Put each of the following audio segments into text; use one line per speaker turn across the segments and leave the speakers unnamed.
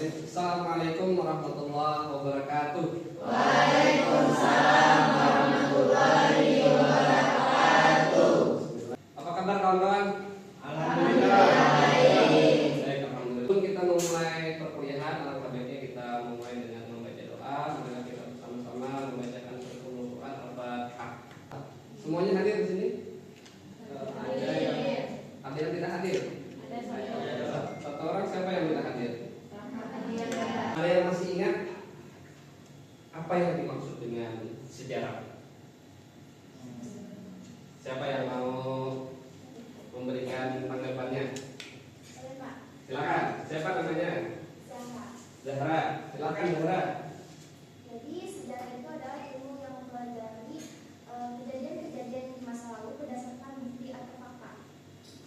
Assalamualaikum warahmatullahi wabarakatuh.
Waalaikumsalam warahmatullahi wabarakatuh.
Apa kabar kawan-kawan?
Alhamdulillah baik.
Baik, alhamdulillah. Sebelum kita memulai perkuliahan, alangkah baiknya kita mulai dengan membaca doa. Semoga kita bersama-sama membacakan surat Al-Quran Al-Fatihah. Semuanya hadir di sini? Ada yang tidak hadir? Satu orang, siapa yang tidak hadir? Ada yang masih ingat apa yang dimaksud dengan sejarah? Siapa yang mau memberikan tanggapannya? Silakan. Siapa namanya? Zahra. Silakan Zahra.
Jadi sejarah itu adalah ilmu yang mempelajari kejadian-kejadian di masa lalu berdasarkan bukti atau fakta.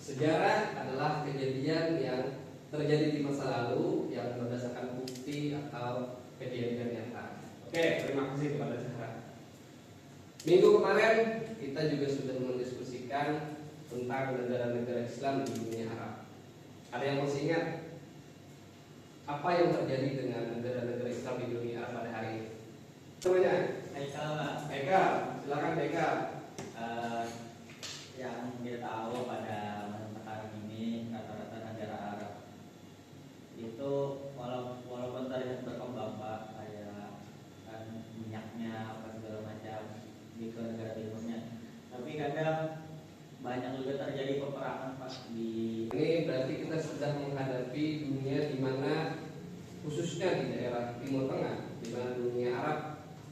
Sejarah adalah kejadian yang terjadi di masa lalu yang berdasarkan bukti atau kejadian nyata. Oke, terima kasih kepada Zahra. Minggu kemarin kita juga sudah mendiskusikan tentang negara-negara Islam di dunia Arab. Ada yang masih ingat apa yang terjadi dengan negara-negara Islam di dunia Arab pada hari ini? Namanya?
Haikal, Pak.
Haikal, silakan Haikal.
Yang kita tahu pada masa sekarang ini rata-rata negara Arab itu walaupun terlihat berkembang, Pak, kayak kan minyaknya apa segala macam di negara timurnya, tapi kadang banyak juga terjadi peperangan, Pak, di
Ini berarti kita sedang menghadapi dunia di mana khususnya di daerah Timur Tengah, di mana dunia Arab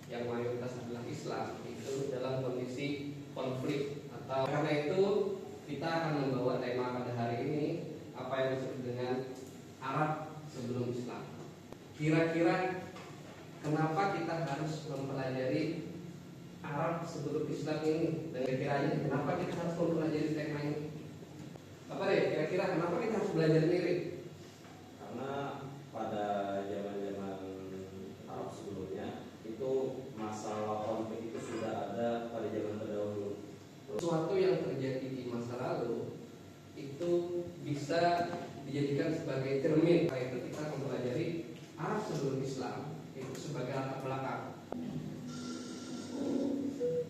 yang mayoritas adalah Islam itu dalam kondisi konflik. Atau karena itu kita akan membawa tema pada hari ini apa yang disebut dengan Arab sebelum Islam. Kira-kira kenapa kita harus mempelajari Arab sebelum Islam ini? Dan kira-kiranya kenapa kita harus mempelajari tema ini? Apa deh? Kira-kira kenapa kita harus belajar mirip?
Karena pada zaman-zaman Arab sebelumnya itu masalah konflik itu sudah ada pada zaman terdahulu.
Sesuatu yang terjadi di masa lalu itu bisa dijadikan sebagai cermin. Karena itu kita mempelajari Arab sebelum Islam itu sebagai latar belakang.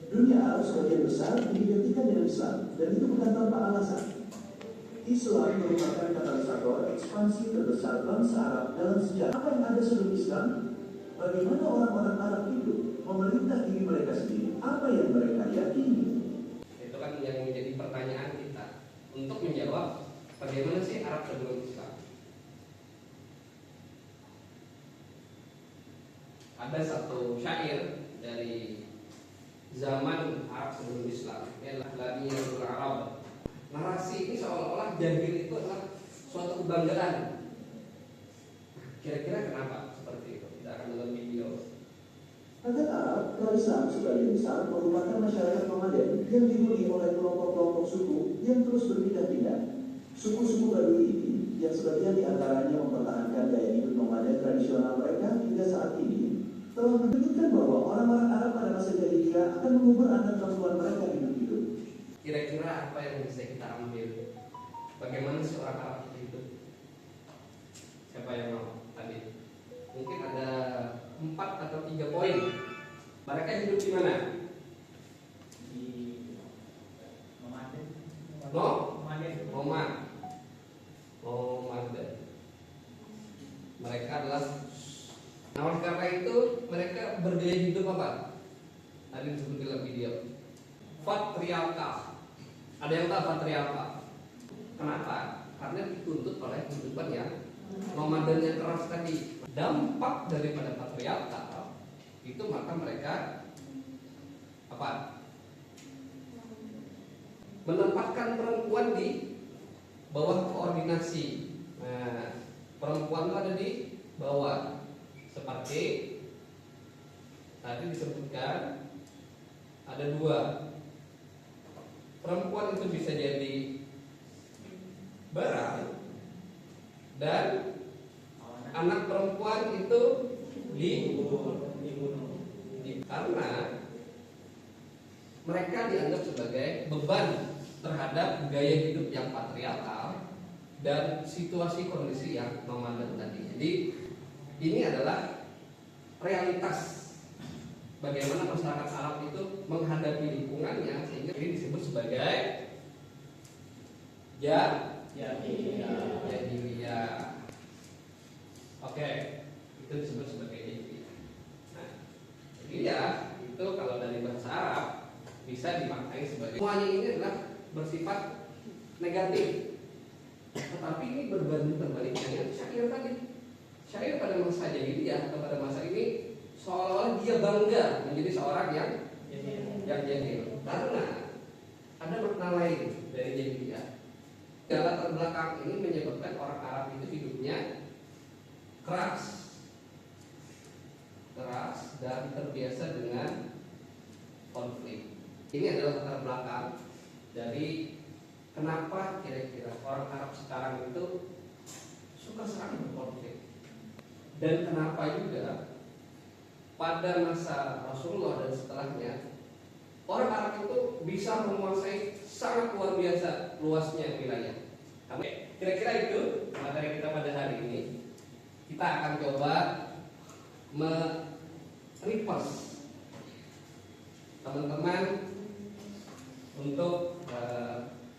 Dunia Arab sebagian besar diidentikan dengan Islam dan itu bukan tanpa alasan. Islam merupakan katalisator ekspansi terbesar bangsa Arab dalam sejarah. Apa yang ada sebelum Islam? Bagaimana orang-orang Arab itu memerintah diri mereka sendiri? Apa yang mereka yakini?
Itu kan yang menjadi pertanyaan kita untuk menjawab bagaimana sih Arab sebelum Islam. Ada satu syair dari zaman Arab sebelum Islam, ialah Lamiyatul Arab. Narasi ini seolah-olah jahil itu adalah suatu kebanggaan. Kira-kira kenapa seperti itu? Kita akan dalam video.
Rakyat Arab atau Islam sebagian besar merupakan masyarakat nomaden yang dihuni oleh kelompok-kelompok suku yang terus berpindah-pindah. Suku-suku baru ini yang sebagian diantaranya mempertahankan gaya hidup nomaden tradisional mereka hingga saat ini telah menunjukkan bahwa orang-orang Arab pada masa jahiliyah akan mengubur anak perempuan mereka hidup-hidup.
Kira-kira apa yang bisa kita ambil? Bagaimana sih orang Arab itu hidup? Siapa yang mau tadi? Mungkin ada 4 atau 3 poin. Mereka hidup di mana?
di Nomaden.
Nomaden. Mereka adalah. Nah, oleh karena itu mereka bergaya hidup apa? Tadi disebut dalam video. Patriarkal. Ada yang tahu patriarkal? Kenapa? Karena dituntut oleh kehidupan yang nomaden yang keras tadi. Dampak daripada patriarkal itu maka mereka apa? Menempatkan perempuan di bawah koordinasi. Nah, perempuan itu ada di bawah. Seperti tadi disebutkan ada 2. Perempuan itu bisa jadi barang dan anak perempuan itu dibunuh karena mereka dianggap sebagai beban terhadap gaya hidup yang patriarkal dan situasi kondisi yang nomaden tadi. Jadi ini adalah realitas bagaimana masyarakat Arab itu menghadapi lingkungannya, sehingga ini disebut sebagai jahiliyah. Oke, itu disebut sebagai jahiliyah. Nah, jahiliyah itu kalau dari bahasa Arab bisa dimaknai sebagai semuanya ini adalah bersifat negatif. Tetapi ini berbanding terbalik dengan syair tadi. Syair pada masa jahiliyah atau pada masa ini seolah-olah dia bangga menjadi seorang yang jahil, karena ada makna lain dari jahiliyah. Latar belakang ini menyebabkan orang Arab itu hidupnya keras dan terbiasa dengan konflik. Ini adalah latar belakang dari kenapa kira-kira orang Arab sekarang itu suka sekali berkonflik, dan kenapa juga pada masa Rasulullah dan setelahnya orang Arab itu bisa menguasai sangat luar biasa luasnya wilayah. Kira-kira itu materi kita pada hari ini. Kita akan coba mereverse teman-teman untuk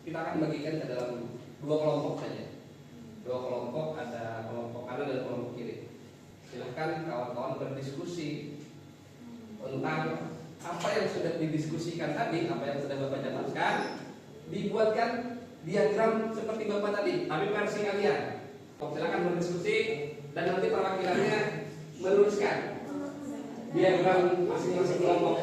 kita akan bagikan ke dalam dua kelompok saja. Dua kelompok, ada kelompok kanan dan kelompok kiri. Silahkan kawan-kawan berdiskusi tentang apa yang sudah didiskusikan tadi, apa yang sudah Bapak jelaskan. Dibuatkan diagram seperti Bapak tadi, tapi versi kalian. Silahkan berdiskusi dan nanti perwakilannya menuliskan diagram masing-masing kelompok.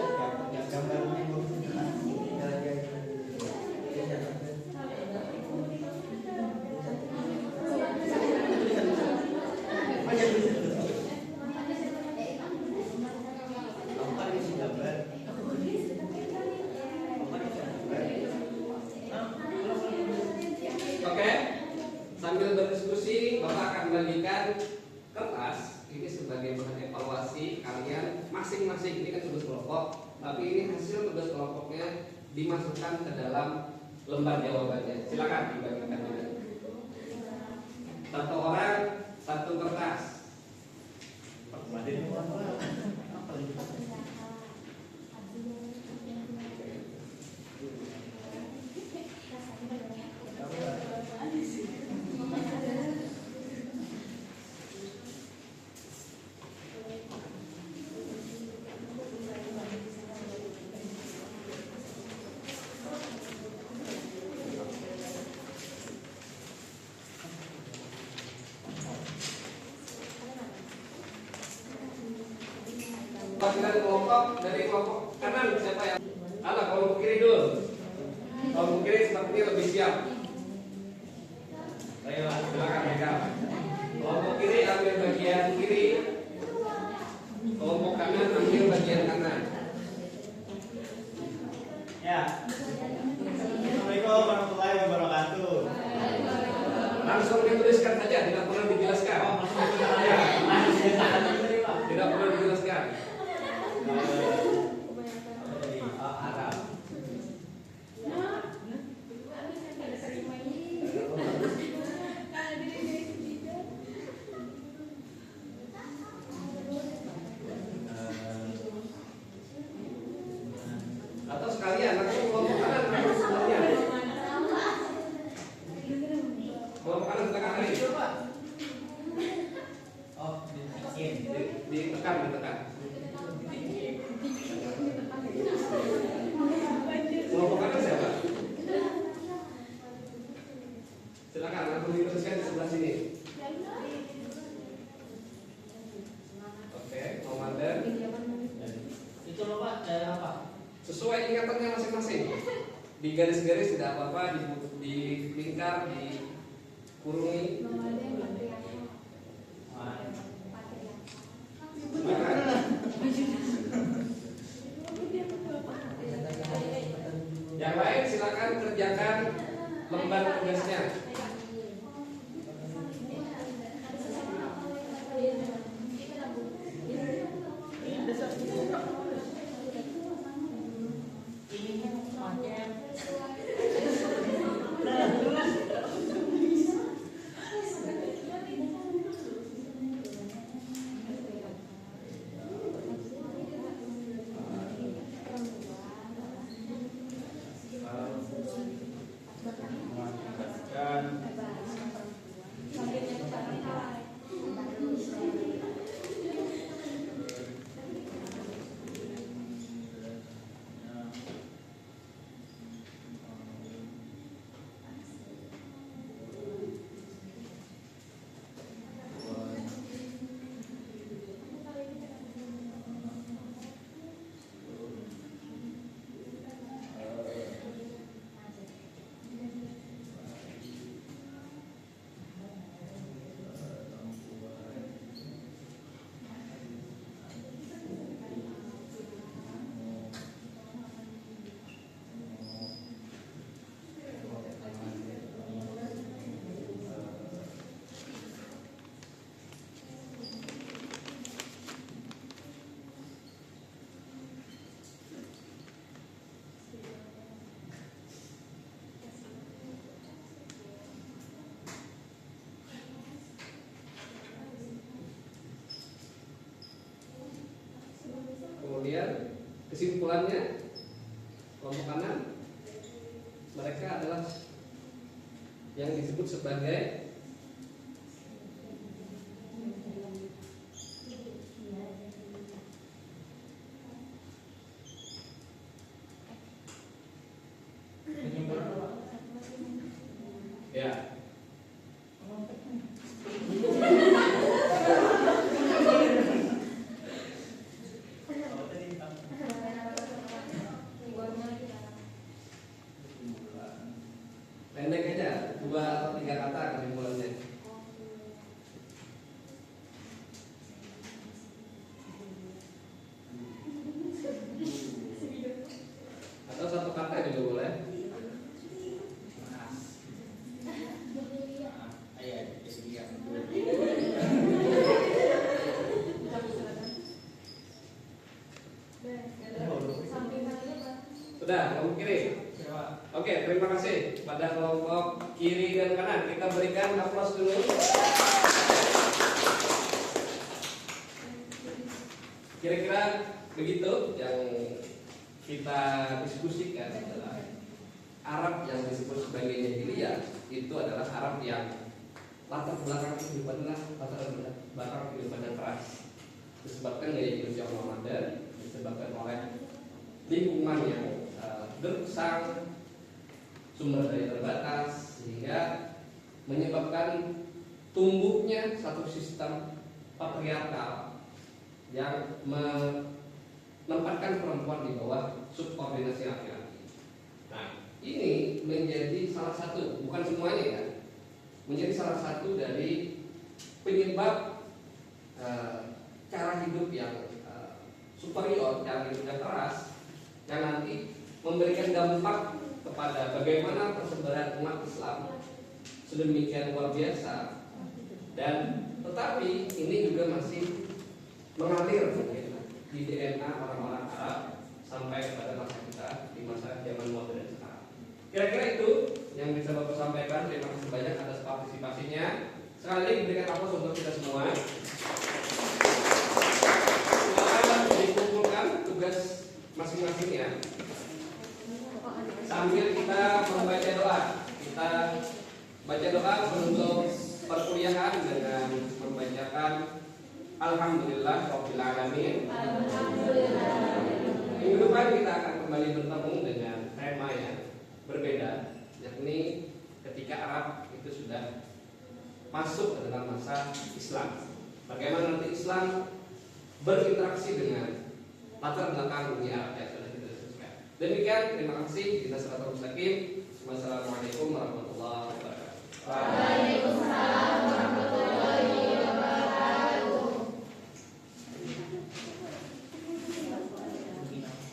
Oke, sambil berdiskusi, Bapak akan bagikan kertas ini sebagai bahan evaluasi kalian masing-masing. Ini kan tugas kelompok, tapi ini hasil tugas kelompoknya dimasukkan ke dalam lembar jawabannya. Silakan dibagikan juga. Satu orang, satu kertas. Perwakilan kelompok dari kelompok kanan siapa yang? Alah, kelompok kiri dulu. Kelompok kiri sepertinya lebih siap. Ayo, silakan mereka. Kelompok kiri ambil bagian kiri. Kelompok kanan ambil bagian kanan.
Ya. Assalamualaikum warahmatullahi wabarakatuh.
Langsung dituliskan saja, tidak perlu dijelaskan. Ya, tidak perlu dijelaskan.
Arab.
Atau sekalian langsung kelompok kanan langsung semuanya. Kelompok kanan tekan kali.
Oh,
Ditekan. Kelompok kanan siapa? Silakan langsung dituliskan di sebelah sini. Oke, komandan.
Itu loh Pak, daerah apa?
Sesuai ingatannya masing-masing. Di garis-garis tidak apa-apa, di lingkar, di kurungi. Yang lain silakan kerjakan lembar tugasnya. Kemudian kesimpulannya kelompok kanan mereka adalah yang disebut sebagai ya. Pendek aja, 2 atau 3 kata kesimpulannya. Atau 1 kata juga boleh. Sudah, kelompok kiri. Oke, terima kasih pada kelompok kiri dan kanan. Kita berikan aplaus dulu. Kira-kira begitu yang kita diskusikan adalah Arab yang disebut sebagai jahiliyah itu adalah Arab yang latar belakang kehidupannya latar belakang kehidupan yang keras, disebabkan gaya hidup yang nomaden, disebabkan oleh lingkungan yang gersang, sumber daya terbatas, sehingga menyebabkan tumbuhnya satu sistem patriarkal yang menempatkan perempuan di bawah subordinasi laki-laki. Nah, ini menjadi salah satu, bukan semuanya ya, menjadi salah satu dari penyebab cara hidup yang superior, cara hidup yang keras, yang nanti memberikan dampak kepada bagaimana persebaran umat Islam sedemikian luar biasa, dan tetapi ini juga masih mengalir di DNA orang-orang Arab sampai kepada masa kita di masa zaman modern sekarang. Kira-kira itu yang bisa Bapak sampaikan. Terima kasih banyak atas partisipasinya. Sekali lagi berikan aplaus untuk kita semua. Silakan dikumpulkan tugas masing-masingnya sambil kita membaca doa. Kita baca doa menutup perkuliahan dengan membacakan Alhamdulillah Rabbil Alamin. Minggu depan kita akan kembali bertemu dengan tema yang berbeda, yakni ketika Arab itu sudah masuk ke dalam masa Islam. Bagaimana nanti Islam berinteraksi dengan latar belakang dunia Arab yang sudah kita diskusikan. Demikian, terima kasih. Kita selalu mustaqim. Wassalamualaikum warahmatullahi wabarakatuh.